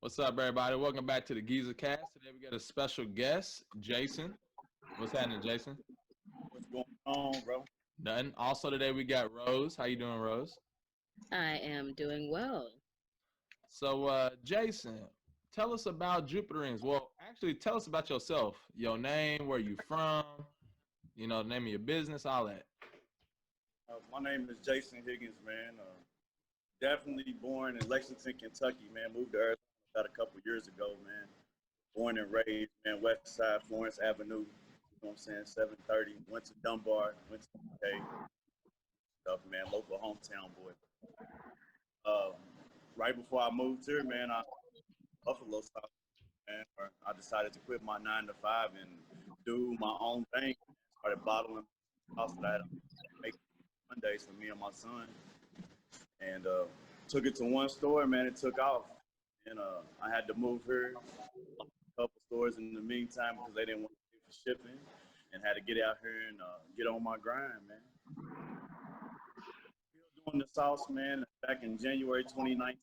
What's up, everybody? Welcome back to the GeezerCast. Today we got a special guest, Jason. What's happening, Jason? What's going on, bro? Nothing. Also today we got Rose. How you doing, Rose? I am doing well. So, Jason, tell us about JupiterRings. Well, actually, tell us about yourself. Your name, where you from, the name of your business, all that. My name is Jason Higgins, man. Definitely born in Lexington, Kentucky, man. Moved to Arizona about a couple years ago, man. Born and raised, man. West Side, Florence Avenue. You know what I'm saying? 730. Went to Dunbar. Went to UK. Stuff, man. Local hometown boy. Um, right before I moved here, man, I Buffalo South, man. I decided to quit my 9 to 5 and do my own thing. Started bottling house that I had make Mondays for me and my son, and took it to one store. Man, it took off, and I had to move here a couple stores in the meantime because they didn't want to pay for shipping, and had to get out here and get on my grind, man. Still doing the sauce, man. Back in January 2019,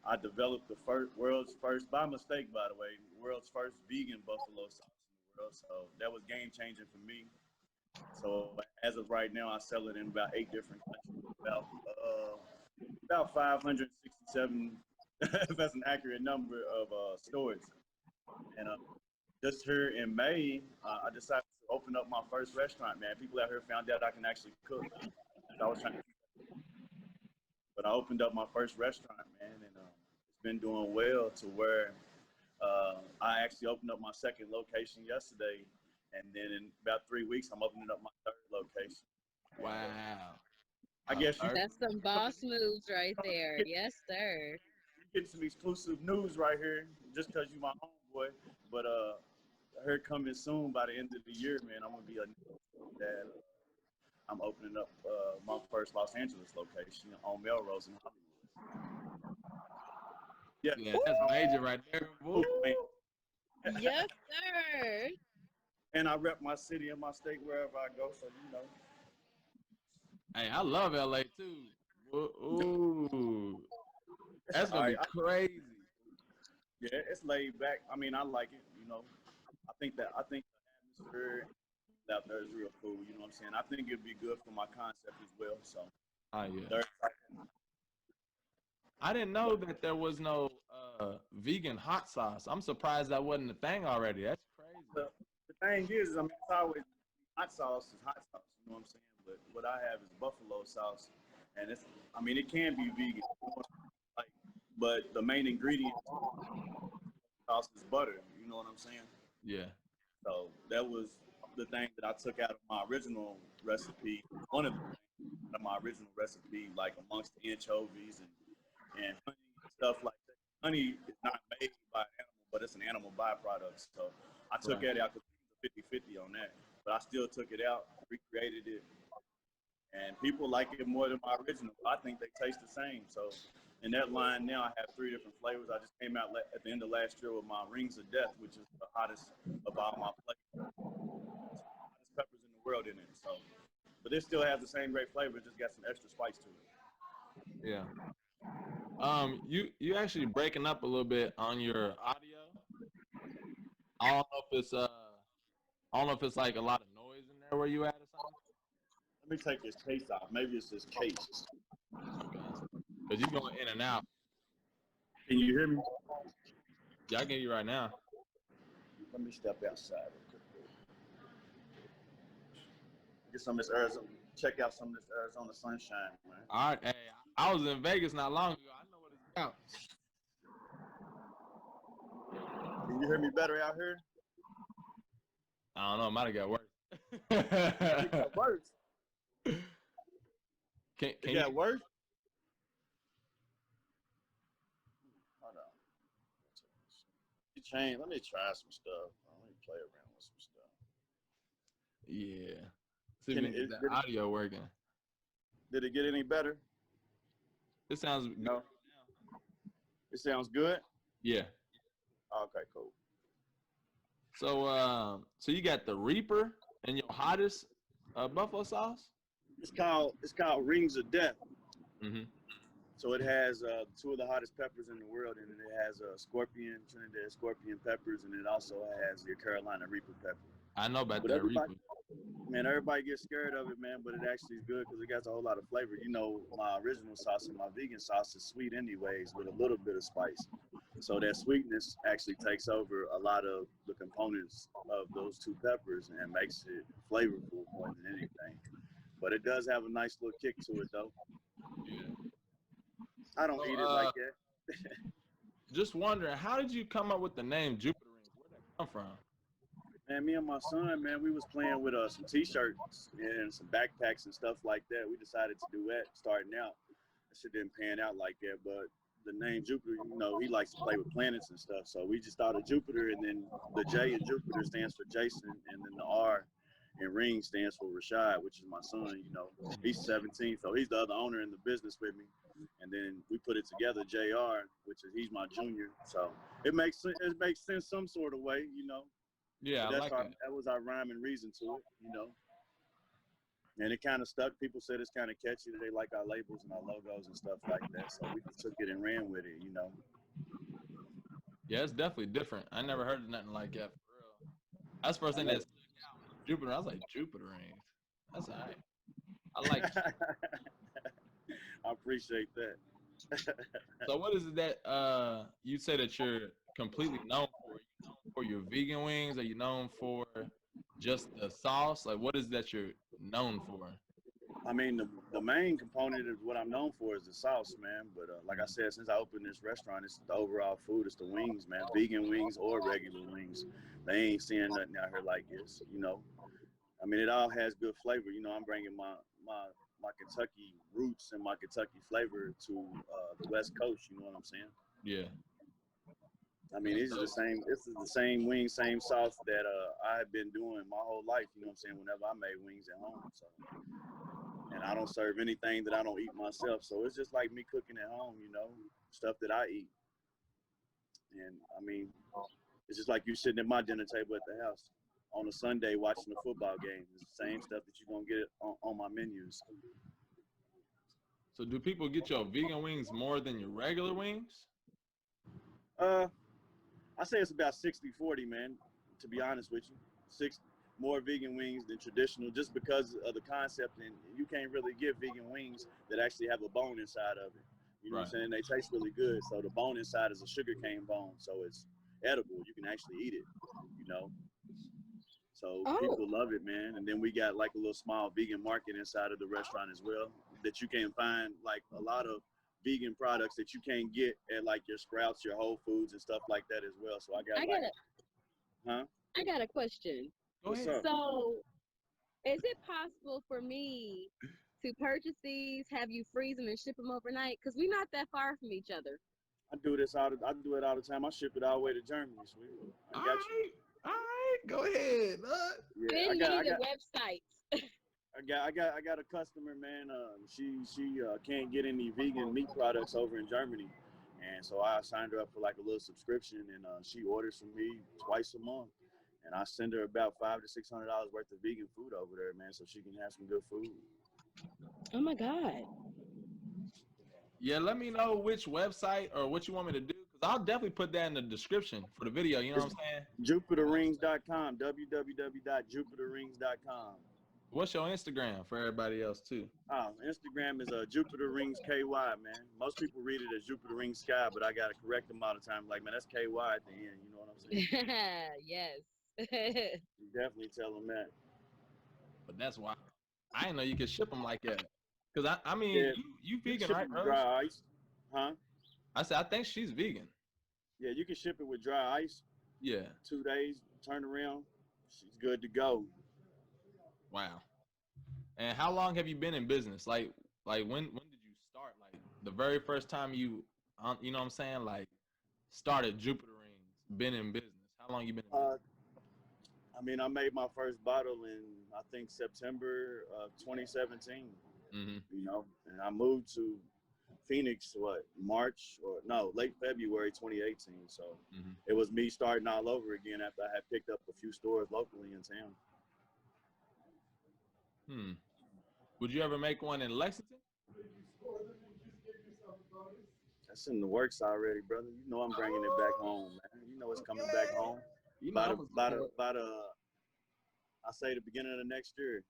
I developed the world's first, by mistake, by the way, world's first vegan buffalo sauce in the world. So that was game changing for me. So as of right now, I sell it in about 8 different countries, about 567. If that's an accurate number of stores. And just here in May, I decided to open up my first restaurant. Man, people out here found out I can actually cook. I was trying to, but I opened up my first restaurant, man, and it's been doing well to where I actually opened up my second location yesterday, and then in about 3 weeks, I'm opening up my third location. Wow. I guess you That's some boss moves right there. Yes, sir. getting some exclusive news right here just because you my homeboy. But I heard coming soon by the end of the year, man. I'm gonna be a that I'm opening up my first Los Angeles location on Melrose in Hollywood. Yeah, Yeah, that's major right there. Woo. Yes, sir. And I rep my city and my state wherever I go. So you know. Hey, I love LA too. Ooh, that's All gonna right. be crazy. Yeah, it's laid back. I mean, I like it. You know, I think the atmosphere out there is real cool. You know what I'm saying? I think it'd be good for my concept as well. So, Oh yeah. there, I didn't know that there was no vegan hot sauce. I'm surprised that wasn't a thing already. That's crazy. the thing is, I mean, it's always hot sauce is hot sauce. You know what I'm saying? But what I have is buffalo sauce, and it's. I mean, it can be vegan, like, but the main ingredient sauce is butter. You know what I'm saying? Yeah. So that was the thing that I took out of my original recipe. One of the things out of my original recipe, like amongst the anchovies and honey and stuff like that. Honey is not made by an animal, but it's an animal byproduct. So I took Right. that out because it was 50-50 on that. But I still took it out, recreated it, and people like it more than my original. I think they taste the same. So in that line now, I have 3 different flavors. I just came out at the end of last year with my Rings of Death, which is the hottest of all my flavors. Hottest peppers in the world in it. So, but it still has the same great flavor. It just got some extra spice to it. Yeah. You actually breaking up a little bit on your audio. I don't know if it's I don't know if it's like a lot of noise in there where you at or something. Let me take this case off. Maybe it's this case. Okay. Cause you going in and out. Can you hear me? Yeah, I can hear you right now. Let me step outside real quick. Get some of this Arizona. Check out some of this Arizona sunshine, man. All right. Hey, I was in Vegas not long ago. I know what it's about. Can you hear me better out here? I don't know. It might have got worse. It got worse. Can It you? got worse. Hold on. Change. Let me try some stuff. Let me play around with some stuff. Yeah. See if Can we can get that audio working. did it get any better? It sounds good. No. It sounds good. Yeah. Okay, cool. So you got the Reaper and your hottest buffalo sauce. It's called Rings of Death. Mm-hmm. So it has two of the hottest peppers in the world, and it has Trinidad scorpion peppers, and it also has your Carolina Reaper pepper. I know about But that Reaper. man, everybody gets scared of it, man, but it actually is good because it got a whole lot of flavor. You know, my original sauce and my vegan sauce is sweet anyways with a little bit of spice. So that sweetness actually takes over a lot of the components of those two peppers and makes it flavorful more than anything. But it does have a nice little kick to it, though. Yeah. I don't So, eat it like that. just wondering, how did you come up with the name JupiterRings? Where'd that come from? Man, me and my son, man, we was playing with some T-shirts and some backpacks and stuff like that. We decided to do that starting out. That shit didn't pan out like that, but the name Jupiter, you know, he likes to play with planets and stuff. So we just thought of Jupiter, and then the J in Jupiter stands for Jason, and then the R in Ring stands for Rashad, which is my son. You know, he's 17, so he's the other owner in the business with me. And then we put it together, JR, which is he's my junior. So it makes sense some sort of way, you know. Yeah, But I like that. that was our rhyme and reason to it, you know. And it kind of stuck. People said it's kind of catchy. They like our labels and our logos and stuff like that. So we just took it and ran with it, you know. Yeah, it's definitely different. I never heard of nothing like that for real. That's the first thing that Jupiter. I was like, JupiterRings. That's all right. I like it. I appreciate that. So what is it that you say that you're completely known for? Are you known for your vegan wings? Are you known for just the sauce? Like what is that you're known for? I mean, the main component of what I'm known for is the sauce, man. But like I said, since I opened this restaurant, it's the overall food. It's the wings, man. Vegan wings or regular wings. They ain't seeing nothing out here like this, you know. I mean, it all has good flavor. You know, I'm bringing my Kentucky roots and my Kentucky flavor to the West Coast. You know what I'm saying? Yeah. I mean, That's these are the dope. same. This is the same wing, same sauce that I have been doing my whole life. You know what I'm saying? Whenever I made wings at home, so and I don't serve anything that I don't eat myself. So it's just like me cooking at home. You know, stuff that I eat. And I mean, it's just like you sitting at my dinner table at the house on a Sunday watching a football game. It's the same stuff that you're gonna get on my menus. So do people get your vegan wings more than your regular wings? Uh, I say it's about 60-40, man, to be honest with you. Six more vegan wings than traditional just because of the concept, and you can't really get vegan wings that actually have a bone inside of it. You know what Right. I'm saying? They taste really good. So the bone inside is a sugarcane bone, so it's edible. You can actually eat it, you know. So Oh, people love it, man. And then we got like a little small vegan market inside of the restaurant as well that you can find like a lot of vegan products that you can't get at like your Sprouts, your Whole Foods and stuff like that as well. So I got I like, got a huh? I got a question. Go What's ahead. up? So, is it possible for me to purchase these, have you freeze them and ship them overnight? Because we're not that far from each other. I do it all the time. I ship it all the way to Germany, sweetie. I All got you. right. All right. Go ahead, bud. Yeah, Send me the websites. I got a customer, man. She can't get any vegan meat products over in Germany, and so I signed her up for like a little subscription, and she orders from me twice a month, and I send her about $500 to $600 worth of vegan food over there, man, so she can have some good food. Oh my God. Yeah, let me know which website or what you want me to do, because I'll definitely put that in the description for the video. You know It's what I'm saying? JupiterRings.com, www.JupiterRings.com. What's your Instagram for everybody else too? Instagram is JupiterRingsKY, man. Most people read it as Jupiter Rings Sky, but I gotta correct them all the time. Like, man, that's KY at the end. You know what I'm saying? Yes. You definitely tell them that. But that's why I didn't know you could ship them like that. Cause I mean, Yeah, you you can vegan, ship right, it with Rose? dry ice, huh? I said I think she's vegan. Yeah, you can ship it with dry ice. Yeah. 2 days, turn around, she's good to go. Wow. And how long have you been in business? Like when did you start? Like the very first time you know what I'm saying? Like started Jupiter Rings, been in business. How long you been in business? Uh, I mean, I made my first bottle in I think September of 2017. Mm-hmm. You know, and I moved to Phoenix, what, March or no, late February 2018. So Mm-hmm. it was me starting all over again after I had picked up a few stores locally in town. Hmm. Would you ever make one in Lexington? That's in the works already, brother. You know I'm bringing it back home, man. You know it's coming back Okay. home. You know, By I'm the gonna by the support. by the I say the beginning of the next year.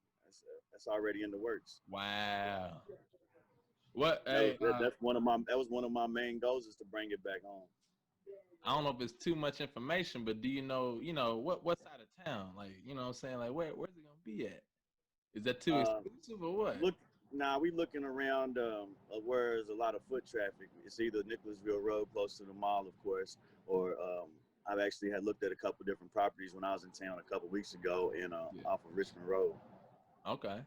That's already in the works. Wow. What? That was Hey, that was one of my main goals is to bring it back home. I don't know if it's too much information, but do you know what side of town? Like, you know what I'm saying? Like, where's it gonna be at? Is that too Uh, exclusive or what? look, we looking around where there's a lot of foot traffic. It's either Nicholasville Road, close to the mall, of course, or I've actually had looked at a couple different properties when I was in town a couple weeks ago in Yeah. off of Richmond Road. Okay.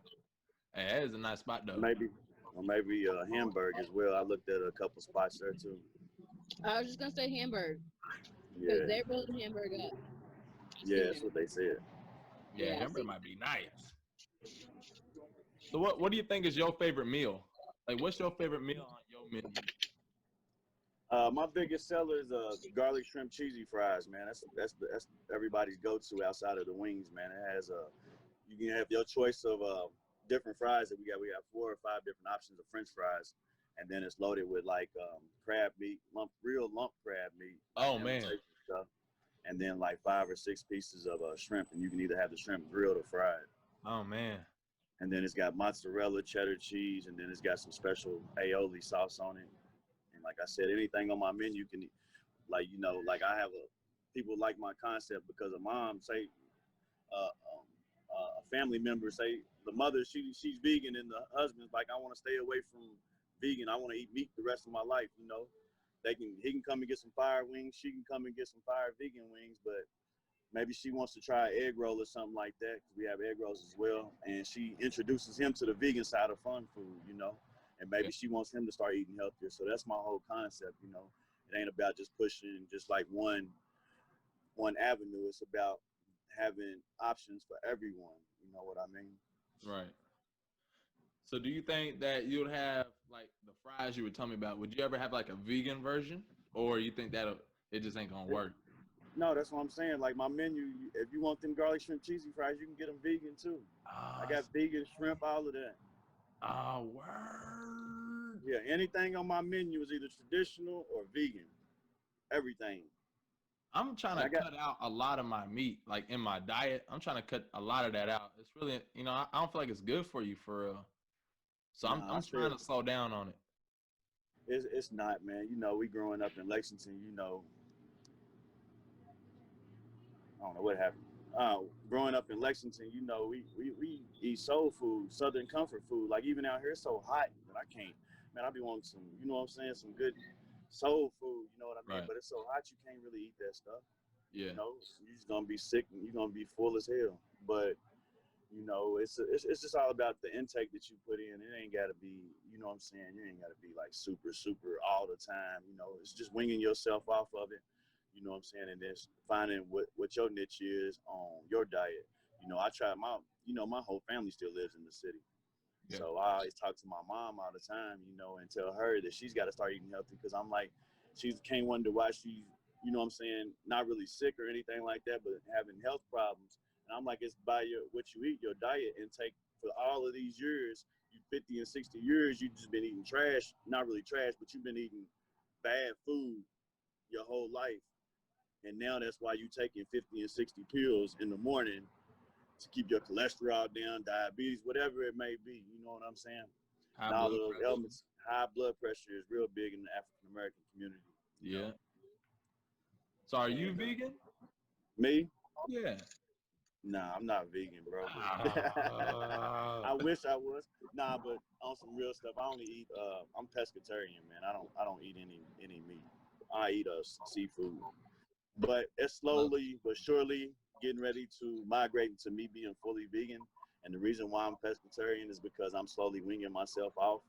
Hey, that is a nice spot though. Maybe, or maybe Hamburg as well. I looked at a couple spots there too. I was just gonna say Hamburg because Yeah, they're building Hamburg up. I've yeah, seen that's it. what they said. Yeah, Yeah, I've Hamburg seen might be nice. So what do you think is your favorite meal? Like, what's your favorite meal on your menu? My biggest seller is garlic shrimp cheesy fries, man. That's everybody's go-to outside of the wings, man. It has you can have your choice of different fries that we got. We got 4 or 5 different options of French fries, and then it's loaded with like crab meat, real lump crab meat, like Oh man. imitation stuff, and then like 5 or 6 pieces of shrimp, and you can either have the shrimp grilled or fried. Oh man. And then it's got mozzarella, cheddar cheese, and then it's got some special aioli sauce on it. And like I said, anything on my menu can, like like I have a people like my concept because a mom say a family member say the mother she's vegan and the husband's like I want to stay away from vegan. I want to eat meat the rest of my life. He can come and get some fire wings. She can come and get some fire vegan wings, but maybe she wants to try an egg roll or something like that because we have egg rolls as well. And she introduces him to the vegan side of fun food. And Yeah. maybe she wants him to start eating healthier. So that's my whole concept. It ain't about just pushing just like one avenue. It's about having options for everyone. You know what I mean? Right. So do you think that you'd have like the fries you were telling me about? Would you ever have like a vegan version, or you think that it just ain't gonna It, work? no, that's what I'm saying. Like my menu, if you want them garlic shrimp cheesy fries, you can get them vegan too. I Ah, got vegan shrimp, all of that. word. Yeah, anything on my menu is either traditional or vegan. Everything. I'm trying And to I got cut out a lot of my meat, like in my diet. I'm trying to cut a lot of that out. It's really, I don't feel like it's good for you for real. So nah, I I'm trying said to slow down on it. it's not, man. We growing up in Lexington, I don't know what happened. Growing up in Lexington, we eat soul food, Southern comfort food. Like even out here, it's so hot that I can't. Man, I be wanting some, you know what I'm saying, some good soul food. You know what I mean? Right. But it's so hot, you can't really eat that stuff. Yeah. You're just gonna be sick and you're gonna be full as hell. But it's just all about the intake that you put in. It ain't got to be, you know what I'm saying? You ain't got to be like super, super all the time. It's just winging yourself off of it. You know what I'm saying? And then finding what your niche is on your diet. I try my whole family still lives in the city. Yeah. So I always talk to my mom all the time, and tell her that she's got to start eating healthy because I'm like, she can't wonder why she's, what I'm saying, not really sick or anything like that, but having health problems. And I'm like, it's by what you eat, your diet intake for all of these years, you 50 and 60 years, you just been eating trash, not really trash, but you've been eating bad food your whole life. And now that's why you taking 50 and 60 pills in the morning to keep your cholesterol down, diabetes, whatever it may be. You know what I'm saying? High And all of blood those pressure. elements, high blood pressure is real big in the African American community. You know, Yeah. So are you and vegan? me, Yeah. nah, I'm not vegan, bro. Ah. I wish I was. Nah, but on some real stuff, I only eat. I'm pescatarian, man. I don't eat any meat. I eat seafood, but it's Love slowly but surely getting ready to migrate into me being fully vegan. And the reason why I'm pescatarian is because I'm slowly winging myself off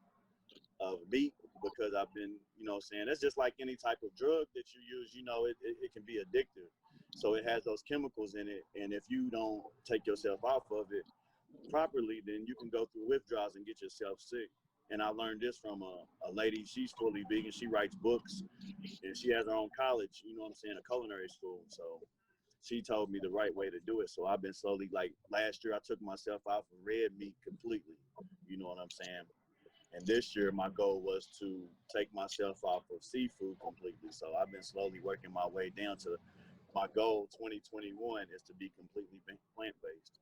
of meat because I've been, saying it's just like any type of drug that you use, it can be addictive. So it has those chemicals in it. And if you don't take yourself off of it properly, then you can go through withdrawals and get yourself sick. And I learned this from a lady, she's fully vegan. She writes books and she has her own college, you know what I'm saying, a culinary school. So she told me the right way to do it. So I've been slowly, like last year, I took myself off of red meat completely. You know what I'm saying? And this year, my goal was to take myself off of seafood completely. So I've been slowly working my way down to my goal. 2021 is to be completely plant based.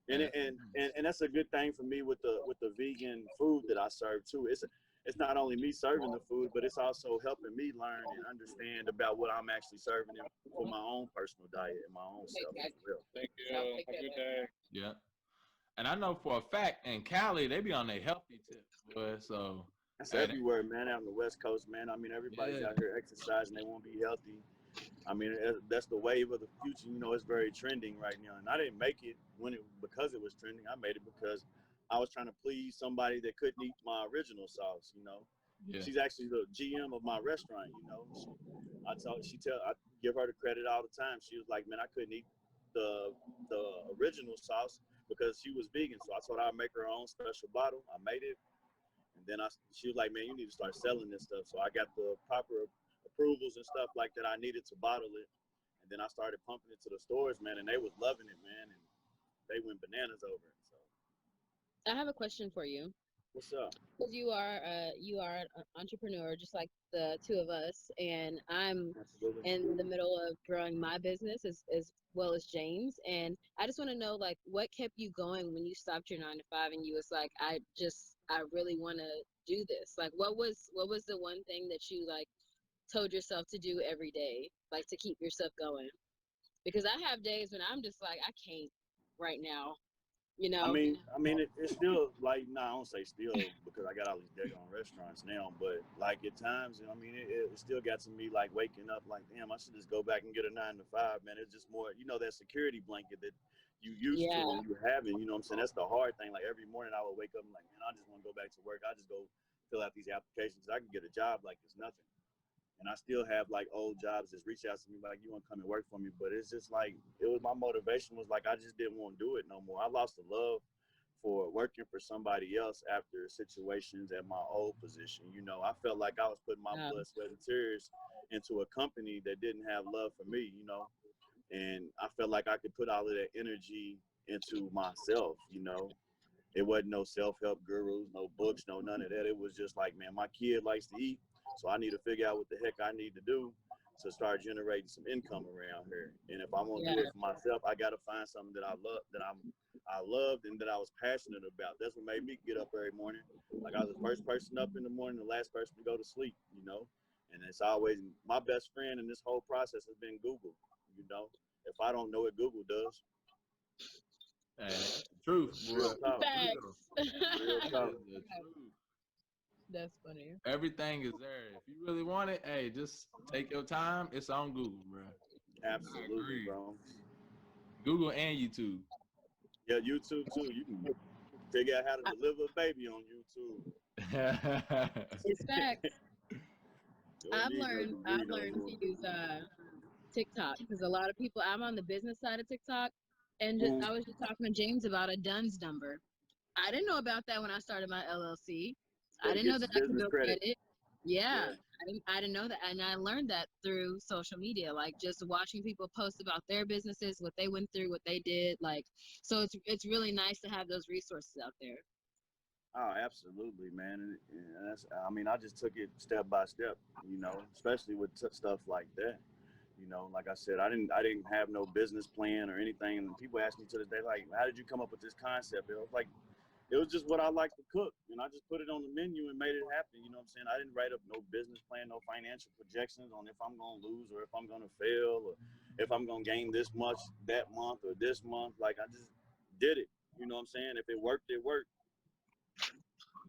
And that's a good thing for me with the vegan food that I serve too. It's not only me serving the food, but it's also helping me learn and understand about what I'm actually serving for my own personal diet and my own self as well. Thank you. Have a good day. Yeah. And I know for a fact in Cali they be on their healthy tip, boy. So That's hey, everywhere, man. Out on the West Coast, man. I mean, everybody's yeah, out here exercising. They want to be healthy. I mean, that's the wave of the future. You know, it's very trending right now. And I didn't make it because it was trending. I made it because I was trying to please somebody that couldn't eat my original sauce. You know, yeah, she's actually the GM of my restaurant. You know, I give her the credit all the time. She was like, man, I couldn't eat the original sauce because she was vegan. So I told her I'd make her own special bottle. I made it. And then she was like, man, you need to start selling this stuff. So I got the proper approvals and stuff like that I needed to bottle it. And then I started pumping it to the stores, man, and they was loving it, man. And they went bananas over it. So I have a question for you. what's up? Because you are an entrepreneur, just like the two of us, and I'm Absolutely. in the middle of growing my business as well as James. And I just want to know, like, what kept you going when you stopped your 9 to 5 and you was like, I really want to do this. Like, what was the one thing that you like told yourself to do every day, like to keep yourself going? Because I have days when I'm just like, I can't right now, you I know. mean, it's still like, I don't say still because I got all these daggone restaurants now, but like at times, I mean, it still got to me like waking up like, damn, I should just go back and get a 9 to 5, man. It's just more, that security blanket that you used to Yeah, and you having, you know what I'm saying? That's the hard thing. Like every morning I would wake up and like, man, I just want to go back to work. I just go fill out these applications. I can get a job like it's nothing. And I still have like old jobs that reach out to me like, you want to come and work for me. But it's just like, my motivation was like, I just didn't want to do it no more. I lost the love for working for somebody else after situations at my old position. I felt like I was putting my yeah, blood, sweat, and tears into a company that didn't have love for me. And I felt like I could put all of that energy into myself. It wasn't no self-help gurus, no books, no none of that. It was just like, man, my kid likes to eat, so I need to figure out what the heck I need to do to start generating some income around here. And if I'm gonna yeah, do it for myself, I gotta find something that I love, I loved and that I was passionate about. That's what made me get up every morning. Like I was the first person up in the morning, the last person to go to sleep. And it's always my best friend in this whole process has been Google. If I don't know it, Google does. hey, that's the truth, boy. Real talk. facts. Real That talk. is the truth. That's funny. Everything is there. If you really want it, hey, just take your time. It's on Google, bro. I Absolutely, agree. bro. Google and YouTube. Yeah, YouTube too. You can figure out how to I- deliver a baby on YouTube. It's facts. You don't need no I've degree no learned more. to use TikTok because a lot of people. I'm on the business side of TikTok, and Mm. I was just talking to James about a DUNS number. I didn't know about that when I started my LLC. I That didn't know gets that you I could business build credit. credit. Yeah, Yeah. I didn't know that, and I learned that through social media, like just watching people post about their businesses, what they went through, what they did. Like, so it's really nice to have those resources out there. Oh, absolutely, man. And that's, I mean, I just took it step by step, especially with stuff like that. Like I said, I didn't have no business plan or anything. And people ask me to this day, like, how did you come up with this concept? It was like, it was just what I like to cook. And I just put it on the menu and made it happen. You know what I'm saying? I didn't write up no business plan, no financial projections on if I'm going to lose or if I'm going to fail or if I'm going to gain this much that month or this month. Like, I just did it. You know what I'm saying? If it worked, it worked.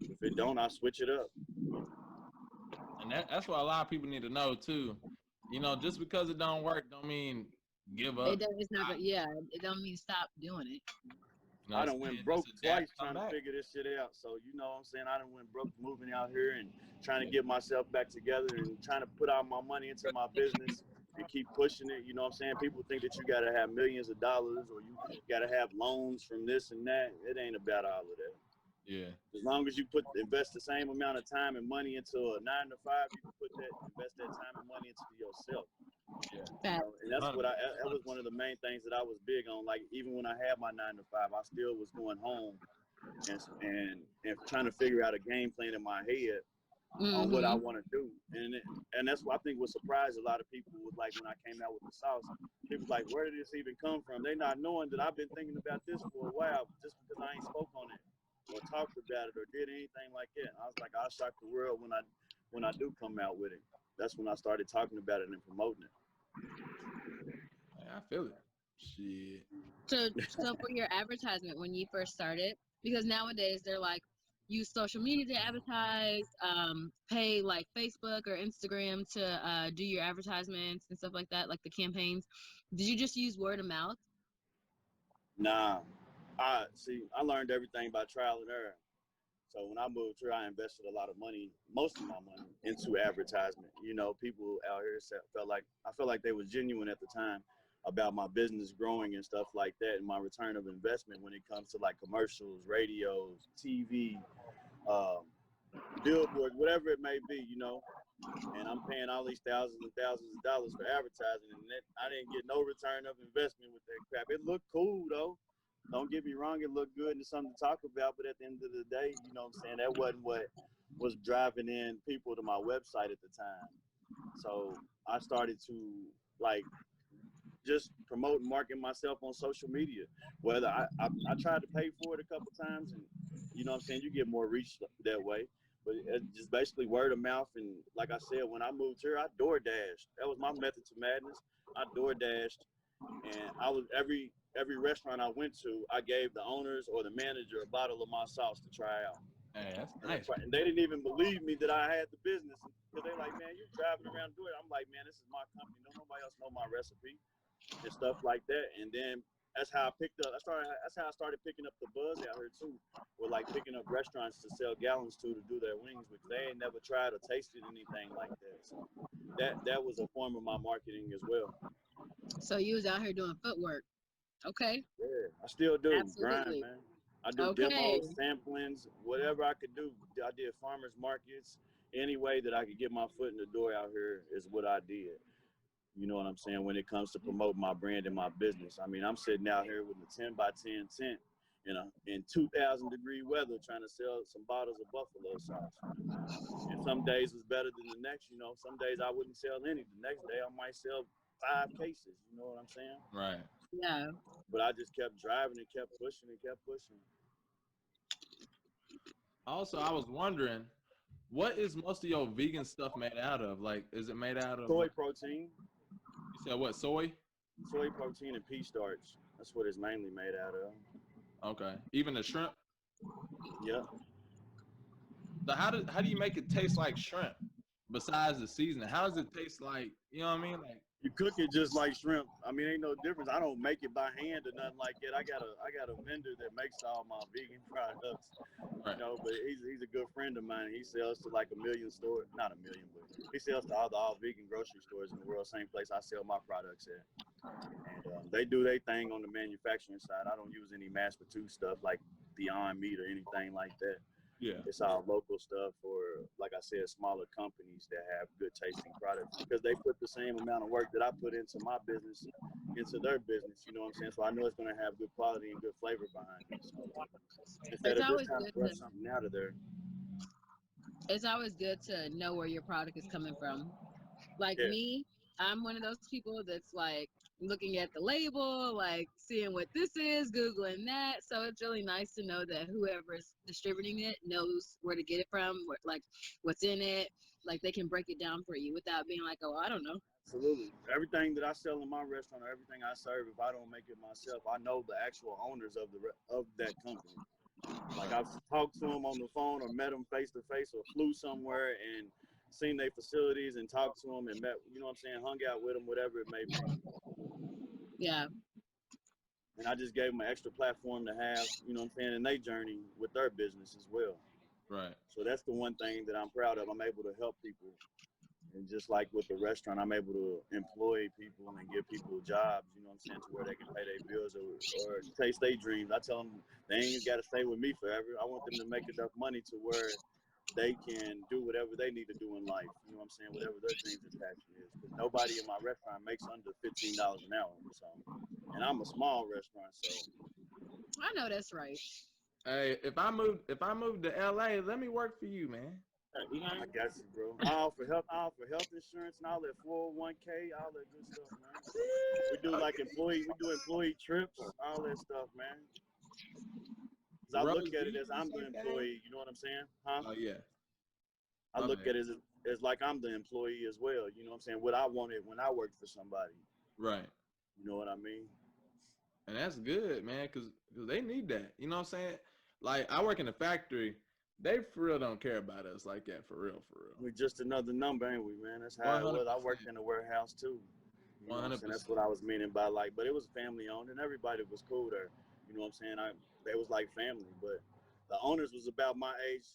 If it don't, I switch it up. And that's what a lot of people need to know too. Just because it don't work don't mean give It up. does, it's not, yeah, it don't mean stop doing it. You know I what I'm done went saying? broke Just adapt, twice come trying to back. figure this shit out. So you know what I'm saying? I done went broke moving out here and trying to get myself back together and trying to put all my money into my business and keep pushing it. You know what I'm saying? People think that you gotta have millions of dollars or you gotta have loans from this and that. It ain't about all of that. Yeah. As long as you invest the same amount of time and money into a 9 to 5, you can invest that time and money into yourself. Yeah. Facts. And that's what 100%. that was one of the main things that I was big on. Like even when I had my 9 to 5, I still was going home and trying to figure out a game plan in my head on what I Mm-hmm. want to do. And that's what I think would surprise a lot of people was like when I came out with the sauce. People like, where did this even come from? They not knowing that I've been thinking about this for a while, just because I ain't spoke on it or talked about it or did anything like that. I was like, I'll shock the world when I do come out with it. That's when I started talking about it and promoting Yeah, I feel it. Shit. So for your advertisement when you first started, because nowadays they're like use social media to advertise, pay like Facebook or Instagram to do your advertisements and stuff like that, like the campaigns. Did you just use word of mouth? Nah, I learned everything by trial and error. So when I moved here, I invested a lot of money, most of my money, into advertisement. You know, people out here I felt like they was genuine at the time about my business growing and stuff like that, and my return of investment when it comes to like commercials, radios, TV, um, billboards, whatever it may be. You know, and I'm paying all these thousands and thousands of dollars for advertising, and I didn't get no return of investment with that crap. It looked cool though. Don't get me wrong, it looked good and something to talk about, but at the end of the day, you know what I'm saying, that wasn't what was driving in people to my website at the time. So I started to like just promote and market myself on social media. Whether I tried to pay for it a couple times, and you know what I'm saying, you get more reach that way. But it's just basically word of mouth. And like I said, when I moved here, I door dashed. That was my method to madness. I door dashed, and I was every restaurant I went to, I gave the owners or the manager a bottle of my sauce to try out. Hey, that's And, nice. and they didn't even believe me that I had the business because they like, man, you're driving around doing it. I'm like, man, this is my company. No, nobody else know my recipe and stuff like that. And then that's how I picked up. That's how I started picking up the buzz out here too, with like picking up restaurants to sell gallons to do their wings because they ain't never tried or tasted anything like that. So that was a form of my marketing as well. So you was out here doing footwork. Okay, Yeah, I still do grind, absolutely. man. I do Okay. demos, samplings, whatever I could do. I did farmers markets. Any way that I could get my foot in the door out here is what I did. You know what I'm saying? When it comes to promoting my brand and my business, I mean, I'm sitting out here with a 10 by 10 tent in 2,000-degree weather, trying to sell some bottles of buffalo sauce. And some days was better than the next. You know, some days I wouldn't sell any. The next day I might sell 5 cases. You know what I'm saying? Right. Yeah. But I just kept driving and kept pushing and kept pushing. Also, I was wondering, what is most of your vegan stuff made out of? Like, is it made out of Soy like protein, you said what, soy? and pea starch. That's what it's mainly made out of. Okay. Even the shrimp? Yep. So how do you make it taste like shrimp besides the seasoning? How does it taste like, you know what I mean? Like, You cook it just like shrimp. I mean, ain't no difference. I don't make it by hand or nothing like that. I got a vendor that makes all my vegan products, you right. know. But he's a good friend of mine. He sells to like a million stores, not a million, but he sells to all vegan grocery stores in the world. Same place I sell my products at. And they do their thing on the manufacturing side. I don't use any mass produced stuff like Beyond Meat or anything like that. Yeah. It's all local stuff for, like I said, smaller companies that have good tasting products because they put the same amount of work that I put into my business into their business. You know what I'm saying? So I know it's going to have good quality and good flavor behind it. So instead It's of just always trying to good to rush something out of there, it's always good to know where your product is coming from. Like yeah, me, I'm one of those people that's like looking at the label, like seeing what this is, Googling that. So it's really nice to know that whoever's distributing it knows where to get it from, like what's in it. Like they can break it down for you without being like, oh, I don't know. absolutely. Everything that I sell in my restaurant or everything I serve, if I don't make it myself, I know the actual owners of of that company. Like I've talked to them on the phone or met them face to face or flew somewhere and seen their facilities and talked to them and met, you know what I'm saying, hung out with them, whatever it may be. Yeah. And I just gave them an extra platform to have, you know what I'm saying, in their journey with their business as well. Right. So that's the one thing that I'm proud of. I'm able to help people. And just like with the restaurant, I'm able to employ people and give people jobs, you know what I'm saying, to where they can pay their bills or chase their dreams. I tell them they ain't got to stay with me forever. I want them to make enough money to where they can do whatever they need to do in life. You know what I'm saying? Whatever their dreams and passion is. Because nobody in my restaurant makes under $15 an hour. So, and I'm a small restaurant, so I know that's right. Hey, if I move to LA, let me work for you, man. You know what I I mean? got you, bro. I offer health insurance and all that 401k, all that good stuff, man. We do like Okay. employee trips, all that stuff, man. Cause I Rose, look do at it you as do the I'm the same thing? employee. You know what I'm saying? Huh? Oh yeah, I my look bad. at it as like I'm the employee as well. You know what I'm saying? What I wanted when I worked for somebody. Right. You know what I mean? And that's good, man, cause they need that. You know what I'm saying? Like I work in the factory, they for real don't care about us like that, for real, for real. We just another number, ain't we, man? That's how One it hundred was. I worked percent, in the warehouse too. You know one what I'm hundred saying? That's percent. what I was meaning by like, but it was family owned and everybody was cool there. You know what I'm saying? They was like family, but the owners was about my age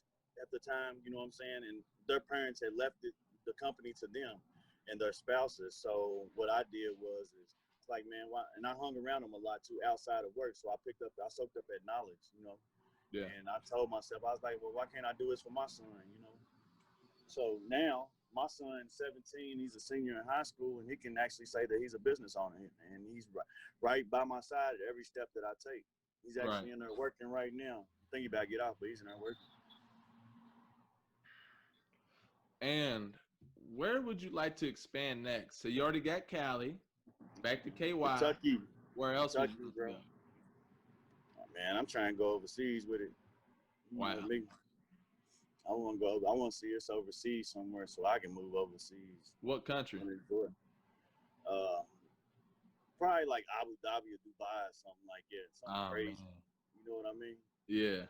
at the time. You know what I'm saying? And their parents had left the company to them and their spouses. So what I did was is it's like, man, why? And I hung around them a lot too outside of work. So I soaked up that knowledge, you know. Yeah. And I told myself, I was like, well, why can't I do this for my son? You know. So now my son's 17, he's a senior in high school, and he can actually say that he's a business owner, and he's right by my side at every step that I take. He's Right. actually in there working right now. Thinking about to get off, but he's in there working. And where would you like to expand next? So you already got Cali, back to KY. Kentucky, Where else would you Kentucky, like to bro. go? Oh, man, I'm trying to go overseas with it. You know Wow. me. I want to go. I want to see us overseas somewhere so I can move overseas. What country? And enjoy. Uh, Probably like Abu Dhabi or Dubai or something like that. Something Oh man. crazy. You know what I mean? Yeah.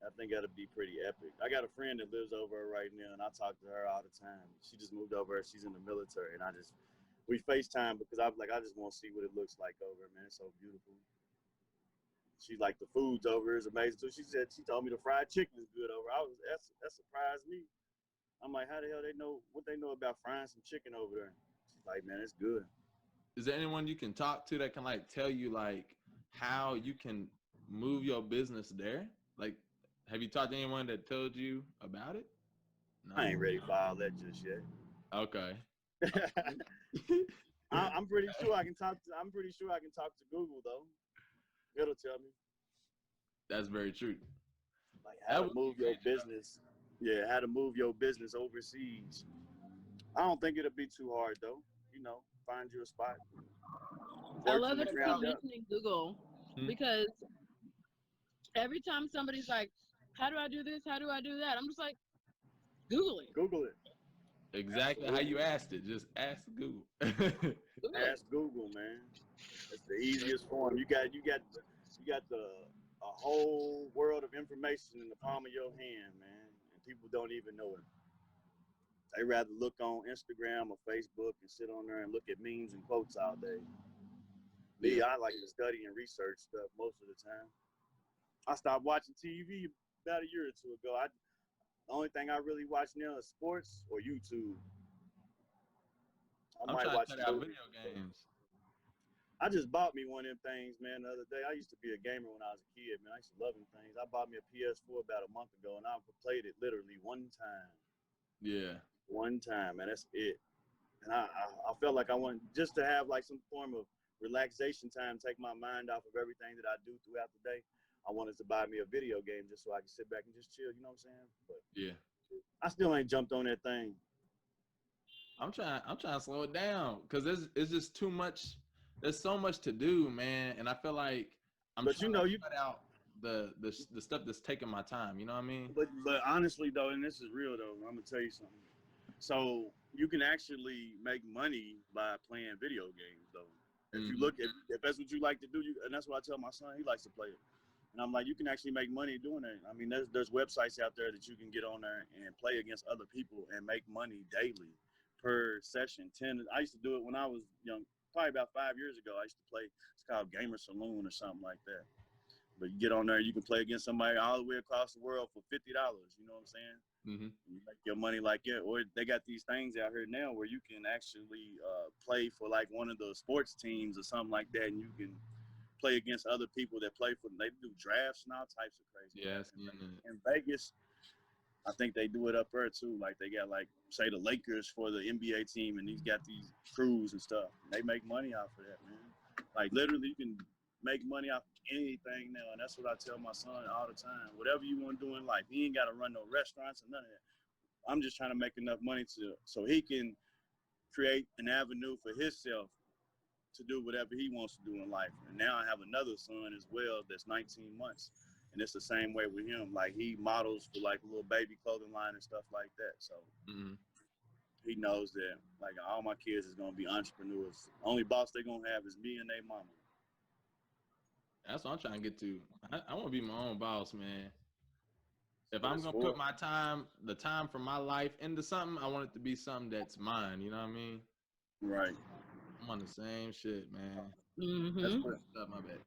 I think that'd be pretty epic. I got a friend that lives over right now, and I talk to her all the time. She just moved over. She's in the military, and we FaceTime because I'm like, I just want to see what it looks like over, man. It's so beautiful. She's like, the food's over is amazing too. She told me the fried chicken is good over. That surprised me. I'm like, how the hell they know what they know about frying some chicken over there? She's like, man, it's good. Is there anyone you can talk to that can like tell you like how you can move your business there? Like, have you talked to anyone that told you about it? I No. ain't ready for all that just yet. Okay. I'm pretty sure I can talk to. I'm pretty sure I can talk to Google though. It'll tell me. That's very true. Like how That to would be move your great to know. business. Yeah, how to move your business overseas. I don't think it'll be too hard though. You know, find you a spot, I work love from the that What you keep ground about? up. mentioning Google Hmm? because every time somebody's like, "How do I do this? How do I do that?" I'm just like, "Google it. Google it. Exactly how you Absolutely. asked it. Just ask Google. Google it." Ask Google, man. It's the easiest form. You got the a whole world of information in the palm of your hand, man, and people don't even know it. They rather look on Instagram or Facebook and sit on there and look at memes and quotes all day. Me, Yeah. I like to study and research stuff most of the time. I stopped watching TV about a year or two ago. The only thing I really watch now is sports or YouTube. I I'm might trying to watch cut a out movie. video games. I just bought me one of them things, man, the other day. I used to be a gamer when I was a kid, man. I used to love them things. I bought me a PS4 about a month ago, and I played it literally one time. Yeah. One time, man. That's it. And I felt like I wanted just to have like some form of relaxation time, take my mind off of everything that I do throughout the day. I wanted to buy me a video game just so I could sit back and just chill. You know what I'm saying? But Yeah. I still ain't jumped on that thing. I'm trying to slow it down because it's just too much. There's so much to do, man, and I feel like I'm But trying you to know, you cut out the stuff that's taking my time. You know what I mean? but honestly though, and this is real though, I'm gonna tell you something. So you can actually make money by playing video games though. If you Hmm. look if that's what you like to do, and that's what I tell my son, he likes to play it. And I'm like, you can actually make money doing that. I mean, there's websites out there that you can get on there and play against other people and make money daily per session. I used to do it when I was young, probably about 5 years ago. I used to play. It's called Gamer Saloon or something like that. But you get on there, you can play against somebody all the way across the world for $50. You know what I'm saying? Hmm. You make your money like that. Or they got these things out here now where you can actually play for like one of the sports teams or something like that, and you can play against other people that play for them. They do drafts and all types of crazy Yeah, crap. it's getting it. In Vegas, I think they do it up there too. Like they got like say the Lakers for the NBA team, and he's got these crews and stuff. They make money off of that, man. Like literally, make money off anything now, and that's what I tell my son all the time. Whatever you want to do in life, he ain't got to run no restaurants or none of that. I'm just trying to make enough money so he can create an avenue for himself to do whatever he wants to do in life. And now I have another son as well that's 19 months, and it's the same way with him. Like he models for like a little baby clothing line and stuff like that. So he knows that like all my kids is gonna be entrepreneurs. Only boss they're gonna have is me and their mama. That's what I'm trying to get to. I want to be my own boss, man. If What I'm it's gonna for. put my time, the time from my life into something, I want it to be something that's mine. You know what I mean? Right. I'm on the same shit, man. That's Mm-hmm. what. Up my bad.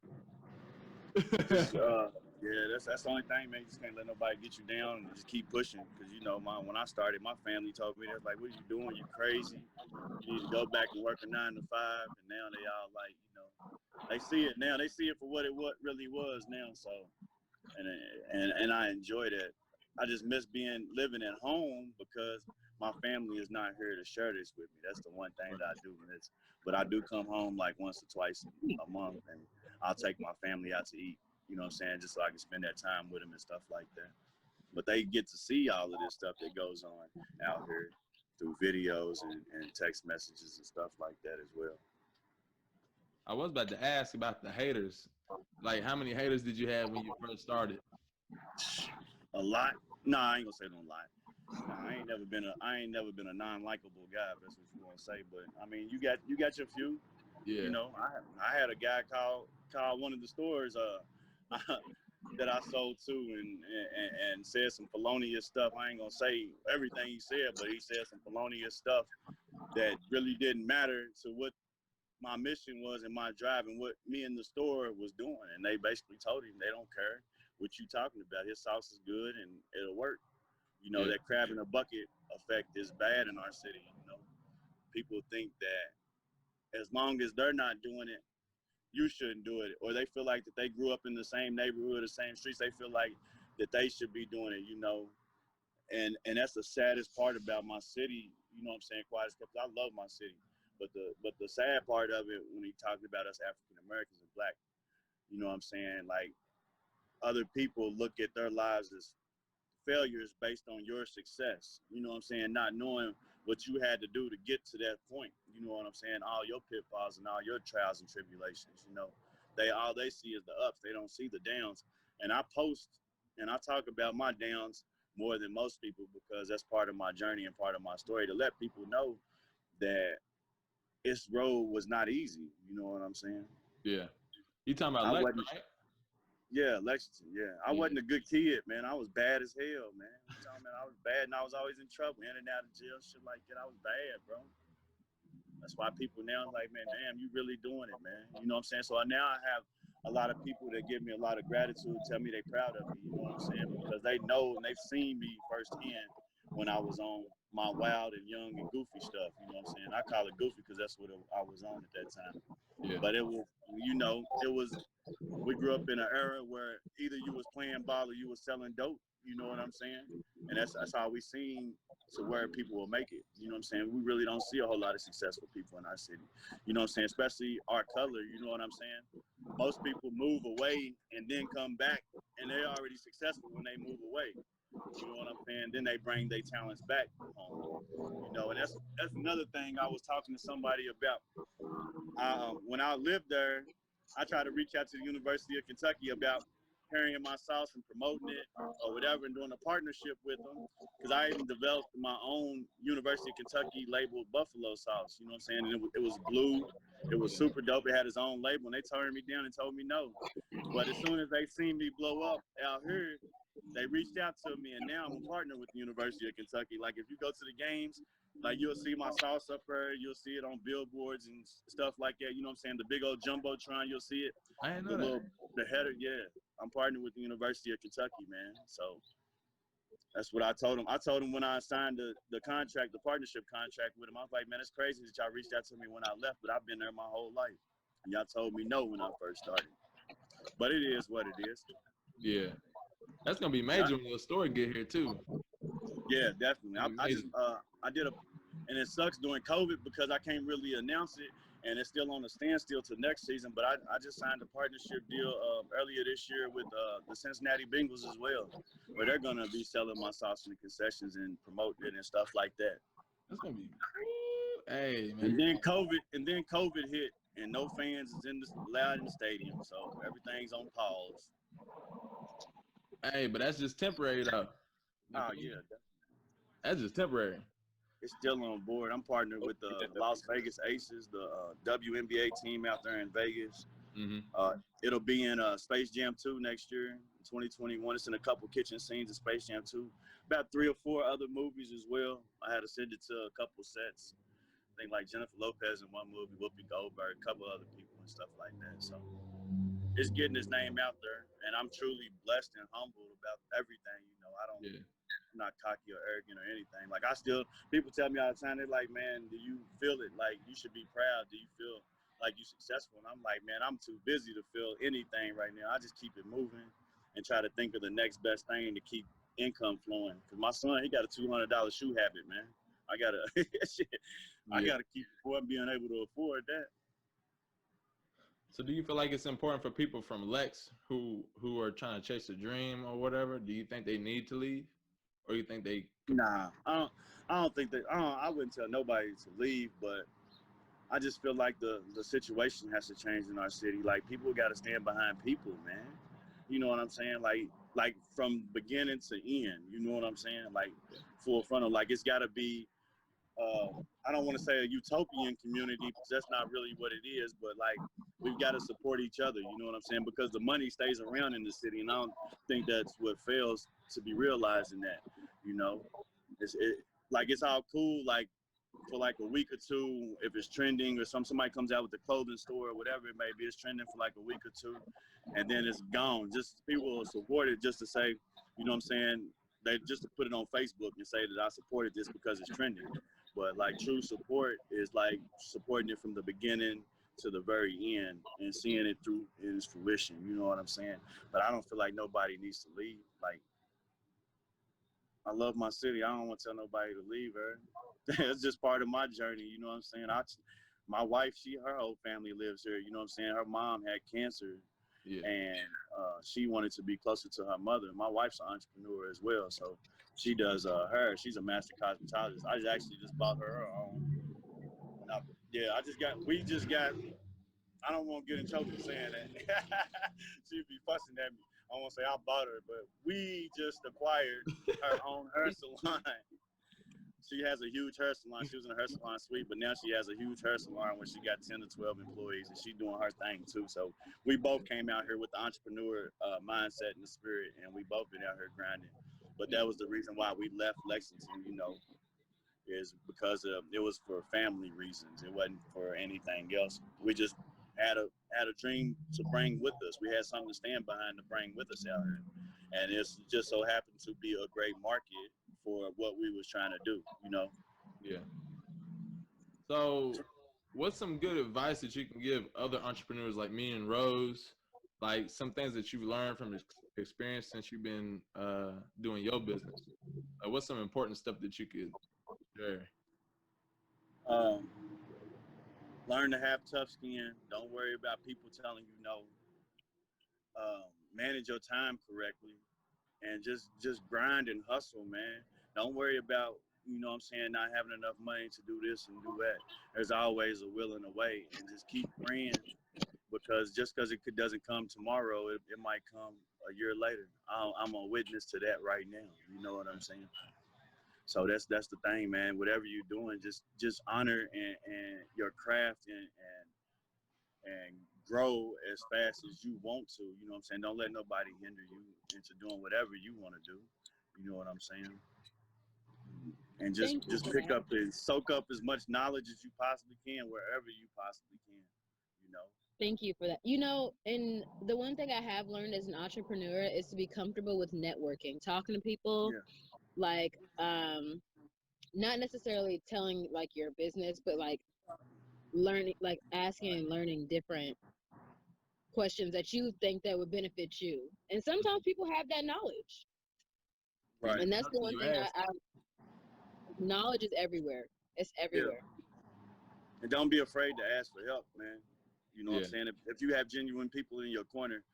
Just yeah, that's the only thing, man. You just can't let nobody get you down and just keep pushing. Cause you know, when I started, my family told me, they're like, "What are you doing? You crazy? You need to go back and work a 9 to 5." And now they all like, you know, they see it now. They see it for what really was now. So, and I enjoy that. I just miss living at home because my family is not here to share this with me. That's the one thing that I do miss. But I do come home like once or twice a month, and I'll take my family out to eat. You know what I'm saying? Just so I can spend that time with them and stuff like that. But they get to see all of this stuff that goes on out here through videos and text messages and stuff like that as well. I was about to ask about the haters. Like, how many haters did you have when you first started? A lot? Nah, I ain't gonna say no lie. Nah, I ain't never been a non-likable guy. If that's what you want to say. But I mean, you got your few. You Yeah, know, I had a guy call one of the stores that I sold to and said some felonious stuff. I ain't gonna say everything he said, but he said some felonious stuff that really didn't matter to what my mission was in my drive and what me in the store was doing. And they basically told him they don't care what you talking about. His sauce is good and it'll work. You know, yeah, that crab in a bucket effect is bad in our city. You know, people think that as long as they're not doing it, you shouldn't do it. Or they feel like that they grew up in the same neighborhood, the same streets. They feel like that they should be doing it, you know. And that's the saddest part about my city, you know what I'm saying, Quiet as kept. I love my city. But the sad part of it when he talked about us African Americans and black, you know what I'm saying, like other people look at their lives as failures based on your success. You know what I'm saying? Not knowing what you had to do to get to that point. You know what I'm saying? All your pitfalls and all your trials and tribulations. You know, all they see is the ups. They don't see the downs. And I post and I talk about my downs more than most people because that's part of my journey and part of my story to let people know that this road was not easy. You know what I'm saying? yeah. You talking about I Lex, wasn't. right? Yeah, Lexington. Yeah, I Yeah. wasn't a good kid, man. I was bad as hell, man. You talking about I was bad and I was always in trouble, in and out of jail, shit like that. I was bad, bro. That's why people now like, man, damn, you really doing it, man. You know what I'm saying? So now I have a lot of people that give me a lot of gratitude, tell me they proud of me. You know what I'm saying? Because they know and they've seen me firsthand when I was on my wild and young and goofy stuff. You know what I'm saying? I call it goofy because that's what I was on at that time. Yeah. But it was, you know, it was we grew up in an era where either you was playing ball or you was selling dope. You know what I'm saying? And that's how we seen to where people will make it. You know what I'm saying? We really don't see a whole lot of successful people in our city. You know what I'm saying? Especially our color. You know what I'm saying? Most people move away and then come back, and they're already successful when they move away. You know what I'm saying? Then they bring their talents back home. You know, and that's another thing I was talking to somebody about. When I lived there, I tried to reach out to the University of Kentucky about carrying my sauce and promoting it or whatever and doing a partnership with them because I even developed my own University of Kentucky labeled buffalo sauce. You know what I'm saying? And it was blue. It was super dope. It had its own label, and they turned me down and told me no. But as soon as they seen me blow up out here, they reached out to me, and now I'm a partner with the University of Kentucky. Like if you go to the games, like you'll see my sauce up there, you'll see it on billboards and stuff like that. You know what I'm saying? The big old jumbotron, you'll see it. I didn't The know that. the header, yeah. I'm partnering with the University of Kentucky, man. So that's what I told him. I told him when I signed the contract, the partnership contract with him, I was like, man, it's crazy that y'all reached out to me when I left, but I've been there my whole life. And y'all told me no when I first started. But it is what it is. Yeah. That's gonna be Yeah, major when your story get here too. yeah, definitely. It's gonna be I just major. I did and it sucks during COVID because I can't really announce it and it's still on the standstill till next season. But I just signed a partnership deal earlier this year with the Cincinnati Bengals as well, where they're gonna be selling my sauce in the concessions and promoting it and stuff like that. That's gonna be. Hey man. And then COVID hit, and no fans is allowed in the stadium, so everything's on pause. Hey, but that's just temporary though. Oh yeah, That's just temporary. it's still on board. I'm partnered with the Las Vegas Aces, the WNBA team out there in Vegas. Mm-hmm. It'll be in Space Jam 2 next year, 2021. It's in a couple kitchen scenes of Space Jam 2. About 3 or 4 other movies as well. I had to send it to a couple sets. I think like Jennifer Lopez in one movie, Whoopi Goldberg, a couple other people and stuff like that. So it's getting his name out there, and I'm truly blessed and humbled about everything. You know, Yeah. I'm not cocky or arrogant or anything. Like people tell me all the time, they're like, man, do you feel it? Like you should be proud. Do you feel like you're successful? And I'm like, man, I'm too busy to feel anything right now. I just keep it moving and try to think of the next best thing to keep income flowing. Cause my son, he got a $200 shoe habit, man. I gotta, I Yeah. gotta keep being able to afford that. So do you feel like it's important for people from Lex who are trying to chase a dream or whatever? Do you think they need to leave, or you think they could? Nah, I don't think that. I wouldn't tell nobody to leave, but I just feel like the situation has to change in our city. Like people got to stand behind people, man. You know what I'm saying? Like from beginning to end. You know what I'm saying? Like full frontal. Like it's got to be. I don't want to say a utopian community because that's not really what it is. But like we've got to support each other. You know what I'm saying? Because the money stays around in the city, and I don't think that's what fails to be realized in that. You know, like it's all cool. Like for like a week or two if it's trending or somebody comes out with a clothing store or whatever it may be, it's trending for like a week or two and then it's gone. Just people will support it just to say, you know what I'm saying, they just to put it on Facebook and say that I supported this because it's trending. But like true support is like supporting it from the beginning to the very end and seeing it through in its fruition. You know what I'm saying? But I don't feel like nobody needs to leave. Like I love my city. I don't want to tell nobody to leave her. It's just part of my journey. You know what I'm saying? My wife, her whole family lives here. You know what I'm saying? Her mom had cancer, Yeah. and she wanted to be closer to her mother. My wife's an entrepreneur as well, so she does her. She's a master cosmetologist. I actually just bought her own. Yeah, we just got. I don't want to get in trouble for saying that. She'd be fussing at me. I won't say I bought her, but we just acquired her own hair salon. She has a huge hair salon. She was in a hair salon suite, but now she has a huge hair salon where she got 10 to 12 employees, and she's doing her thing too. So we both came out here with the entrepreneur mindset and the spirit, and we both been out here grinding. But that was the reason why we left Lexington, you know, is because it was for family reasons. It wasn't for anything else. We just had a dream to bring with us. We had something to stand behind to bring with us out here, and it's just so happened to be a great market for what we was trying to do. You know. Yeah. So, what's some good advice that you can give other entrepreneurs like me and Rose? Like some things that you've learned from experience since you've been doing your business. Like, what's some important stuff that you could share? Um, Learn to have tough skin. Don't worry about people telling you no. Manage your time correctly, and just grind and hustle, man. Don't worry about, you know what I'm saying, not having enough money to do this and do that. There's always a will and a way, and just keep praying because just because doesn't come tomorrow, it might come a year later. I'm a witness to that right now. You know what I'm saying? So that's the thing, man. Whatever you're doing, just honor and your craft and grow as fast as you want to. You know what I'm saying? Don't let nobody hinder you into doing whatever you want to do. You know what I'm saying? And Thank you just for pick that. up and soak up as much knowledge as you possibly can wherever you possibly can. You know? Thank you for that. You know, and the one thing I have learned as an entrepreneur is to be comfortable with networking, talking to people, Yeah. like not necessarily telling like your business, but like learning, like asking and learning different questions that you think that would benefit you. And sometimes people have that knowledge. Right. And that's the Until one you thing ask. knowledge is everywhere. It's Yeah. everywhere. And don't be afraid to ask for help, man. You know what Yeah. I'm saying? If you have genuine people in your corner,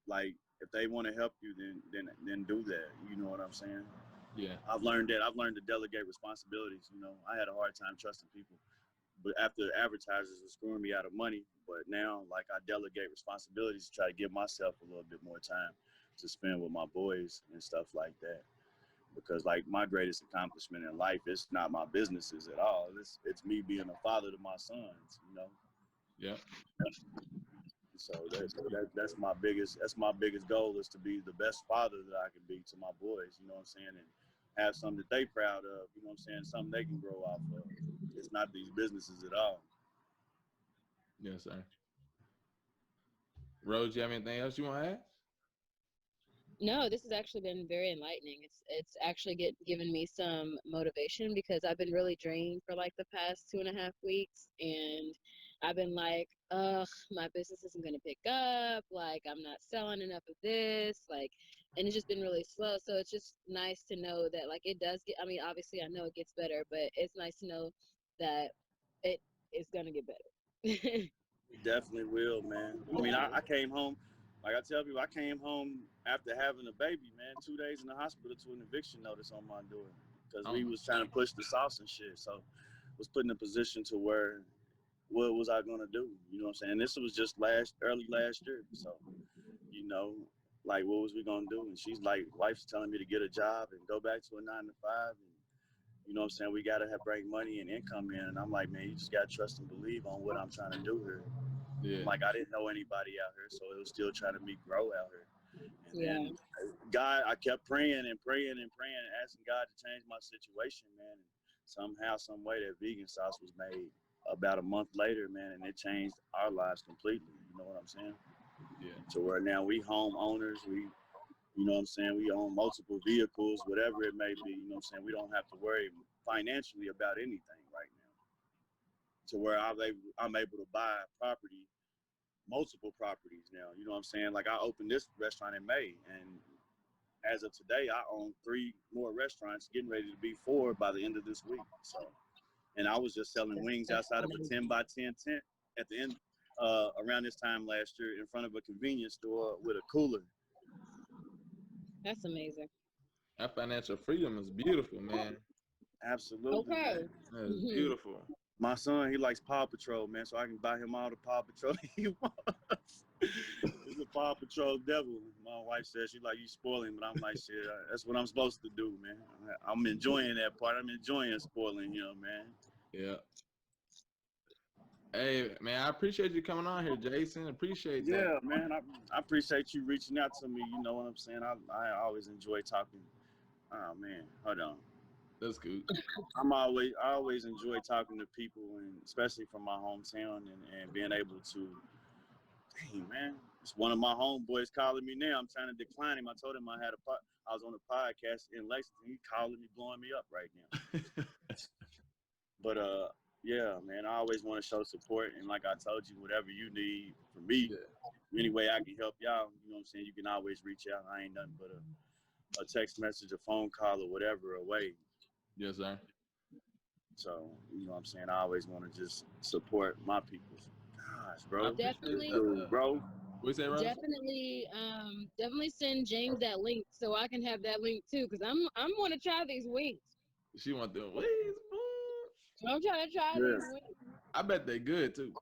like if they want to help you, then do that. You know what I'm saying? Yeah. I've learned that. I've learned to delegate responsibilities. You know, I had a hard time trusting people, but after advertisers were screwing me out of money, but now like I delegate responsibilities to try to give myself a little bit more time to spend with my boys and stuff like that. Because like my greatest accomplishment in life, it's not my businesses at all. It's me being a father to my sons. You know. Yeah. So that's my biggest goal is to be the best father that I can be to my boys, you know what I'm saying, and have something that they proud of, you know what I'm saying, something they can grow off of. It's not these businesses at all. Yes, sir. Rose, you have anything else you want to add? No, this has actually been very enlightening. It's actually given me some motivation because I've been really drained for like the past 2.5 weeks, and I've been like, ugh, my business isn't gonna pick up. Like I'm not selling enough of this. Like, and it's just been really slow. So it's just nice to know that like it does get. I mean, obviously I know it gets better, but it's nice to know that it is gonna get better. It definitely will, man. I mean, I came home, like I tell people, I came home after having a baby, man, 2 days in the hospital to an eviction notice on my door because Oh we my. was trying to push the sauce and shit. So was put in a position to where what was I gonna do? You know what I'm saying? And this was just early last year. So, you know, like what was we gonna do? And she's like, wife's telling me to get a job and go back to a 9 to 5. And you know what I'm saying? We gotta have bring money and income in. And I'm like, man, you just gotta trust and believe on what I'm trying to do here. Yeah. I'm like, I didn't know anybody out here, so it was still trying to me grow out here. And Yeah. then God, I kept praying and praying and praying and asking God to change my situation, man. And somehow, some way, that vegan sauce was made about a month later, man, and it changed our lives completely. You know what I'm saying? Yeah. To where now we homeowners, you know what I'm saying? We own multiple vehicles, whatever it may be. You know what I'm saying? We don't have to worry financially about anything right now. To where I'm able to buy property, multiple properties now. You know what I'm saying? Like I opened this restaurant in May, and as of today, I own 3 more restaurants, getting ready to be 4 by the end of this week. So, and I was just selling wings That's outside of a amazing. 10 by 10 tent at the end, around this time last year, in front of a convenience store with a cooler. That's amazing. That financial freedom is beautiful, man. Absolutely, man. Okay. That is beautiful. My son, he likes Paw Patrol, man, so I can buy him all the Paw Patrol he wants. He's a Paw Patrol devil. My wife says she like you spoiling, but I'm like, shit, that's what I'm supposed to do, man. I'm enjoying that part. I'm enjoying spoiling him, man. Yeah. Hey, man, I appreciate you coming on here, Jason. Appreciate that. Yeah, man. I appreciate you reaching out to me. You know what I'm saying? I always enjoy talking. Oh man, hold on. That's good. I always enjoy talking to people, and especially from my hometown, and being able to, dang man, it's one of my homeboys calling me now. I'm trying to decline him. I told him I was on a podcast in Lexington. He calling me, blowing me up right now. But yeah, man, I always want to show support, and like I told you, whatever you need from me, Yeah. any way I can help y'all, you know what I'm saying? You can always reach out. I ain't nothing but a text message, a phone call, or whatever away. Yes, sir. So, you know what I'm saying? I always want to just support my people. Gosh, I bro. appreciate Definitely, that. Dude, bro. What you say, Rose? definitely send James that link so I can have that link too, because I'm gonna try these wings. She want the wings, I'm trying to try Yeah. these wings. I bet they good too.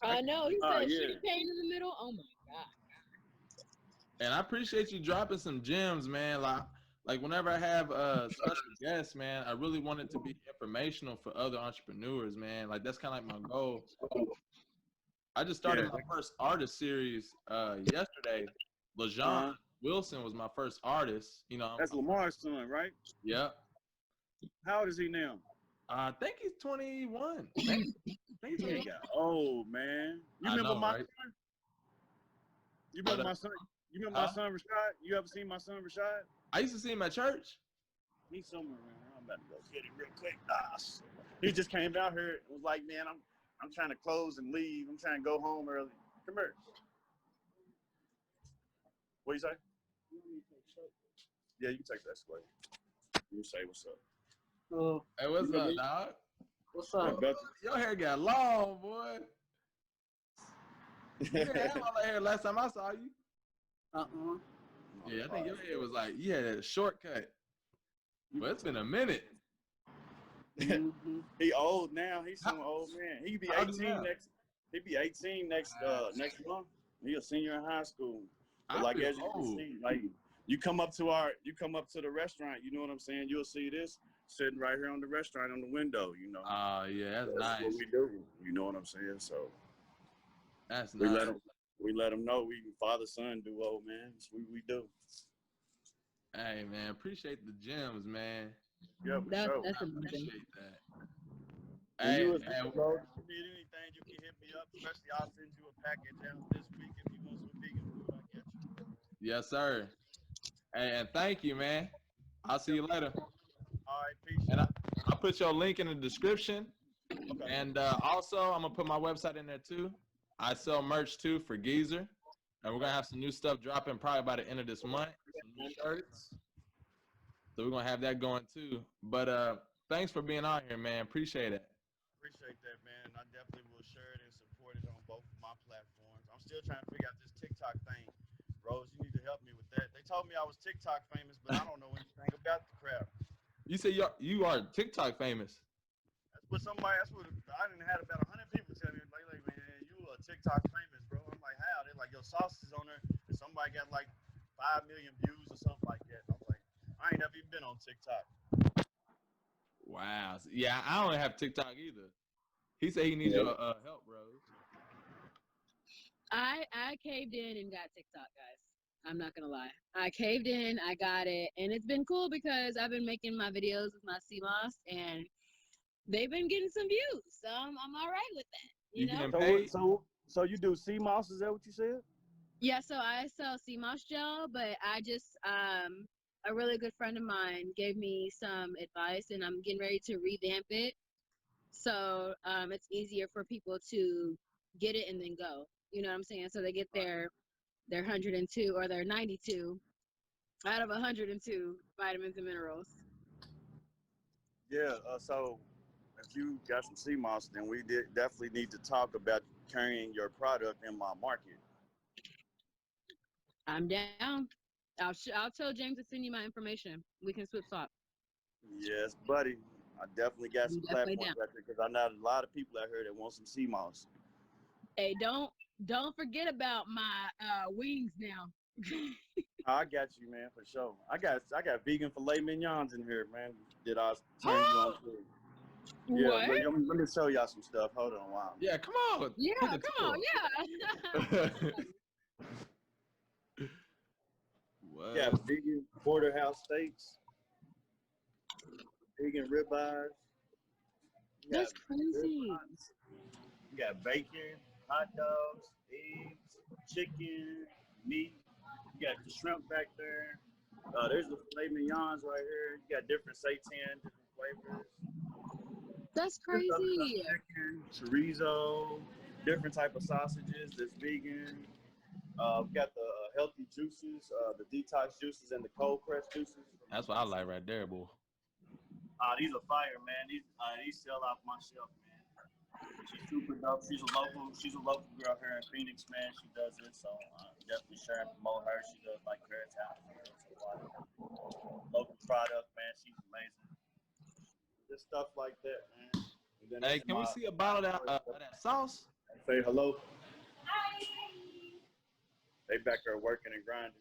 I I can't know. wait. He Oh, said yeah. sugar cane in the middle. Oh my god. And I appreciate you dropping some gems, man. Like whenever I have special guests, man, I really want it to be informational for other entrepreneurs, man. Like that's kind of like my goal. I just started Yeah. my first artist series yesterday. LeJean Uh-huh. Wilson was my first artist. You know, That's Lamar's son, right? yeah. How old is he now? I think he's 21. Maybe. I think he's He 21. ain't got old, man. You I remember know, my right? son? You But remember my son? You remember my huh? son Rashad? You ever seen my son Rashad? I used to see him at church. He's somewhere around here. I'm about to go get him real quick. Ah, shit. He just came down here and was like, man, I'm trying to close and leave. I'm trying to go home early. Come here. What you say? Yeah, you can take that way. You say what's up. Hey, You what's remember? up, dog? What's up? Your hair got long, boy. You didn't have all that hair last time I saw you. Yeah, I think your hair was like, you had a shortcut. But it's been a minute. He old now. He's some old man. He be 18 next. He be 18 next month. He a senior in high school. But like as you can see, like you come up to the restaurant. You know what I'm saying? You'll see this sitting right here on the restaurant on the window. You know. Yeah, that's nice. What we do. You know what I'm saying? So that's nice. We let them know we father son duo, man. That's what we do. Hey man, appreciate the gems, man. Yeah, for sure. That's Appreciate that. Hey, Hey, if you need anything, you can hit me up. Especially, I'll send you a package out this week if you want some vegan food. I get you. Yes, sir. Hey, and thank you, man. I'll see you later. All right, peace. And I'll put your link in the description. Okay. And also, I'm gonna put my website in there too. I sell merch too for Geezer, and we're gonna have some new stuff dropping probably by the end of this month. Some new shirts. So we're gonna have that going too. But thanks for being on here, man. Appreciate it. Appreciate that, man. I definitely will share it and support it on both of my platforms. I'm still trying to figure out this TikTok thing. Rose, you need to help me with that. They told me I was TikTok famous, but I don't know anything about the crap. You say you are TikTok famous. That's what I didn't had about 100 people tell me, like, man, you are TikTok famous, bro. I'm like, how? They're like, your sauce is on there, and somebody got like 5 million views or something like that. I'm like, I ain't never even been on TikTok. Wow. Yeah, I don't have TikTok either. He said he needs your help, Rose. I caved in and got TikTok, guys. I'm not gonna lie. I caved in, I got it, and it's been cool because I've been making my videos with my CMOS, and they've been getting some views. So I'm all right with that. You know. Getting paid? So you do CMOS? Is that what you said? Yeah. So I sell CMOS gel, but I just a really good friend of mine gave me some advice, and I'm getting ready to revamp it. So it's easier for people to get it and then go. You know what I'm saying? So they get their 102 or their 92 out of 102 vitamins and minerals. Yeah. So if you got some CMOS, then we definitely need to talk about carrying your product in my market. I'm down. I'll tell James to send you my information. We can swip swap. Yes, buddy. I definitely got some platforms out there because I know a lot of people out here that want some CMOS. Hey, don't forget about my wings now. I got you, man, for sure. I got vegan filet mignons in here, man. Did I turn you on to it? Yeah, What? let me show y'all some stuff. Hold on a while. Yeah, come on. Yeah, come on, yeah. What? Yeah, vegan porterhouse steaks, vegan ribeyes. That's crazy. You got bacon, hot dogs, eggs, chicken, meat. You got the shrimp back there. There's the filet mignons right here. You got different seitan, different flavors. That's crazy. Chicken, chorizo, different type of sausages that's vegan. We got the healthy juices, the detox juices, and the cold pressed juices. That's what I like right there, boy. These are fire, man. These sell off my shelf, man. She's super dope. She's a local girl here in Phoenix, man. She does it, so definitely share and promote her. She does like Carrots House, local product, man. She's amazing. Just stuff like that, man. Hey, can we see a bottle of that sauce? Say hello. They back there working and grinding.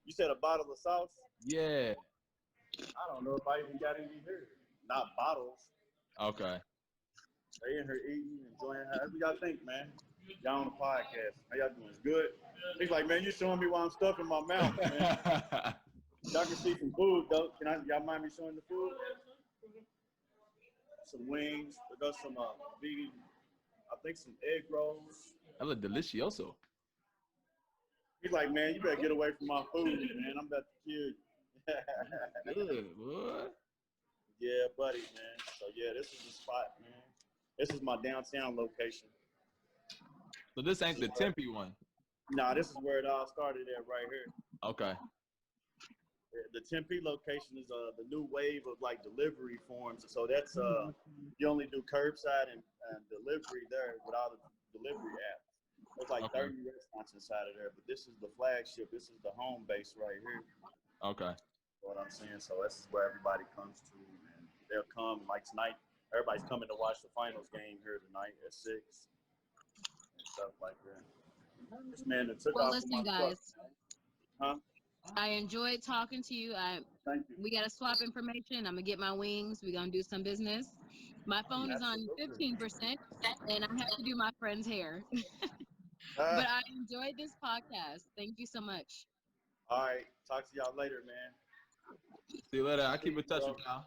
You said a bottle of sauce? Yeah. I don't know if I even got any here. Not bottles. Okay. They in here eating, enjoying. How y'all think, man? Y'all on the podcast. How y'all doing? Good? He's like, man, you showing me while I'm stuffing my mouth, man. Y'all can see some food, though. Y'all mind me showing the food? Some wings. We got some vegan, I think some egg rolls. That look delicioso. He's like, man, you better get away from my food, man. I'm about to kill you. Good, boy. Yeah, buddy, man. So, yeah, this is the spot, man. This is my downtown location. So this ain't the Tempe one? Nah, this is where it all started at right here. Okay. The Tempe location is the new wave of like delivery forms. So that's you only do curbside and delivery there without a delivery app. There's like Okay. 30 restaurants inside of there, but this is the flagship. This is the home base right here. Okay. What I'm saying. So this is where everybody comes to, and they'll come like tonight. Everybody's coming to watch the finals game here tonight at 6 and stuff like that. This man that took Well, off from my listen, truck. guys. Huh? I enjoyed talking to you. Thank you. We gotta swap information. I'm gonna get my wings. We're gonna do some business. My phone is on Absolutely. 15%, and I have to do my friend's hair. Uh, But I enjoyed this podcast. Thank you so much. all right. Talk to y'all later, man. See you later. I keep See in you, touch bro. with y'all.